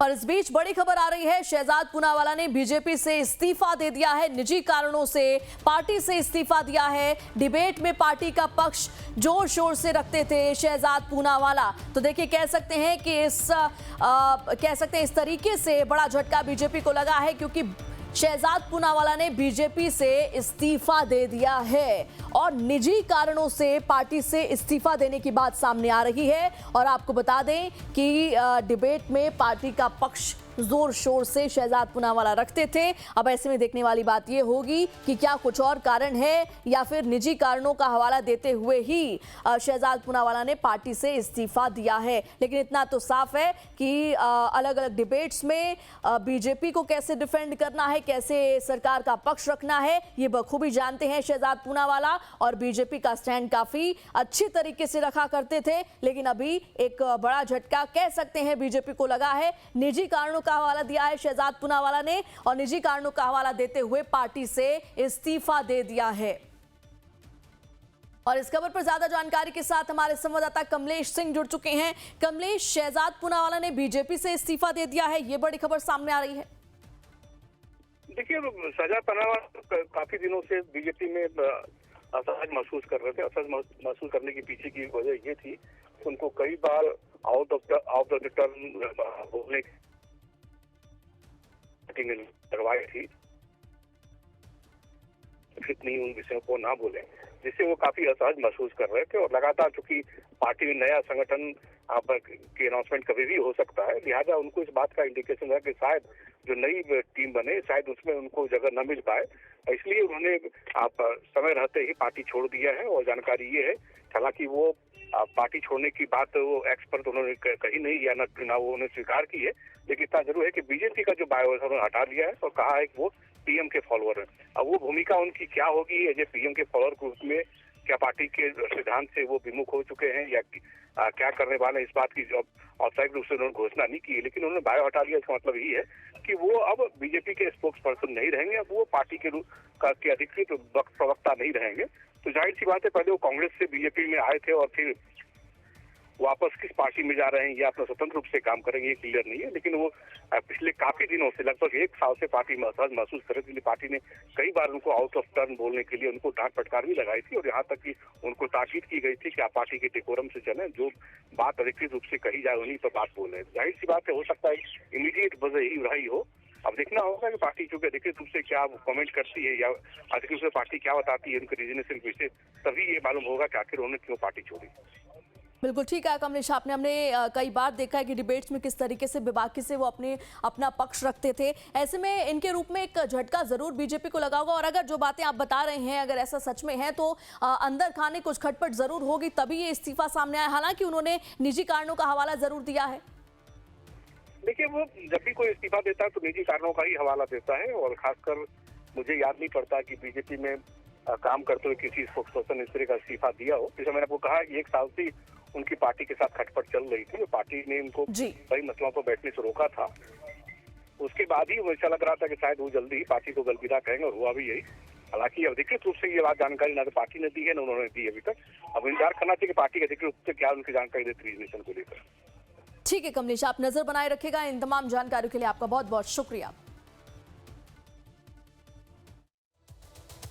और इस बीच बड़ी खबर आ रही है, शहजाद पूनावाला ने बीजेपी से इस्तीफा दे दिया है। निजी कारणों से पार्टी से इस्तीफा दिया है। डिबेट में पार्टी का पक्ष जोर शोर से रखते थे शहजाद पूनावाला। तो देखिए, कह सकते हैं कि इस तरीके से बड़ा झटका बीजेपी को लगा है, क्योंकि शहजाद पूनावाला ने बीजेपी से इस्तीफा दे दिया है और निजी कारणों से पार्टी से इस्तीफा देने की बात सामने आ रही है। और आपको बता दें कि डिबेट में पार्टी का पक्ष जोर शोर से शहजाद पूनावाला रखते थे। अब ऐसे में देखने वाली बात यह होगी कि क्या कुछ और कारण है या फिर निजी कारणों का हवाला देते हुए ही शहजाद पूनावाला ने पार्टी से इस्तीफा दिया है। लेकिन इतना तो साफ है कि अलग अलग डिबेट्स में बीजेपी को कैसे डिफेंड करना है, कैसे सरकार का पक्ष रखना है, ये बखूबी जानते हैं शहजाद पूनावाला। और बीजेपी का स्टैंड काफी अच्छी तरीके से रखा करते थे। लेकिन अभी एक बड़ा झटका कह सकते हैं बीजेपी को लगा है। निजी कारणों का हवाला दिया है शहजाद पूनावाला ने और निजी कारणों का हवाला देते हुए पार्टी से इस्तीफा दे दिया है। और इस खबर पर ज्यादा जानकारी के साथ हमारे संवाददाता कमलेश सिंह जुड़ चुके हैं। कमलेश, शहजाद पूनावाला ने बीजेपी से इस्तीफा दे दिया है, ये बड़ी खबर सामने आ रही है। देखिए, शहजाद पूनावाला काफी दिनों से बीजेपी में असहज महसूस कर रहे थे। असहज महसूस करने के पीछे की वजह ये थी कि उनको कई बार आउट ऑफ द टर्न बोलने करवाई थी, नहीं उन विषयों को ना बोले, जिससे वो काफी असहज महसूस कर रहे थे। और लगातार चूंकि पार्टी में नया संगठन की अनाउंसमेंट कभी भी हो सकता है, लिहाजा उनको इस बात का इंडिकेशन है कि शायद जो नई टीम बने शायद उसमें उनको जगह न मिल पाए, इसलिए उन्होंने समय रहते ही पार्टी छोड़ दिया है। और जानकारी ये है, हालांकि वो पार्टी छोड़ने की बात वो एक्स पर तो उन्होंने कही नहीं या ना वो उन्होंने स्वीकार की है, लेकिन इतना जरूर है कि बीजेपी का जो बायो है उन्होंने हटा लिया है और कहा है कि वो पीएम के फॉलोअर है। अब वो भूमिका उनकी क्या होगी, एज ए पीएम के फॉलोअर के रूप में क्या पार्टी के सिद्धांत से वो विमुख हो चुके हैं या क्या करने वाले, इस बात की औपचारिक रूप से उन्होंने घोषणा नहीं की है। लेकिन उन्होंने बायो हटा लिया, इसका मतलब यही है कि वो अब बीजेपी के स्पोक्स पर्सन नहीं रहेंगे, अब वो पार्टी के अधिकृत प्रवक्ता नहीं रहेंगे। तो जाहिर सी बात है, पहले वो कांग्रेस से बीजेपी में आए थे और फिर वापस किस पार्टी में जा रहे हैं या अपना स्वतंत्र रूप से काम करेंगे ये क्लियर नहीं है। लेकिन वो पिछले काफी दिनों से, लगभग एक साल से पार्टी में असहज महसूस कर रही थी। पार्टी ने कई बार उनको आउट ऑफ टर्न बोलने के लिए उनको डांट फटकार भी लगाई थी और यहाँ तक कि उनको ताकीद की गई थी कि आप पार्टी के डेकोरम से चलें, जो बात अधिकृत रूप से कही जाए उन्हीं पर बात बोले। जाहिर सी बात है, हो सकता है इमीडिएट वजह ही रही हो। अब देखना होगा कि पार्टी चूंकि अधिकृत रूप से क्या कमेंट करती है या अधिकृत रूप से पार्टी क्या बताती है उनके रीजनेशन विषय, तभी ये मालूम होगा कि आखिर उन्होंने क्यों पार्टी छोड़ी। बिल्कुल ठीक है कमलेश, आपने हमने कई बार देखा है कि डिबेट्स में किस तरीके से बेबाकी से वो अपना पक्ष रखते थे। ऐसे में इनके रूप में एक झटका जरूर बीजेपी को लगा होगा। और अगर जो बातें आप बता रहे हैं अगर ऐसा सच में है तो अंदर खाने कुछ खटपट जरूर होगी, तभी ये इस्तीफा सामने आया। हालांकि उन्होंने निजी कारणों का हवाला जरूर दिया है। देखिए, वो जब भी कोई इस्तीफा देता है तो निजी कारणों का ही हवाला देता है। और खासकर मुझे याद नहीं पड़ता कि बीजेपी में काम करते हुए किसी स्पोक्सपर्सन ने इस तरह का इस्तीफा दिया हो। जैसे मैंने आपको कहा, एक साल से उनकी पार्टी के साथ खटपट चल रही थी, पार्टी ने उनको कई मसलों पर बैठने से रोका था। उसके बाद ही ऐसा लग रहा था कि शायद वो जल्दी ही पार्टी को अलविदा कहेंगे, और हुआ भी यही। हालांकि अधिकृत रूप से ये बात जानकारी ना तो पार्टी ने दी है ना उन्होंने दी अभी तक। अब इंतजार करना चाहिए कि पार्टी के अधिकृत रूप से क्या उनकी जानकारी देती है रीजनेशन को लेकर। ठीक है कमलेश, आप नजर बनाए रखेगा। इन तमाम जानकारियों के लिए आपका बहुत बहुत शुक्रिया।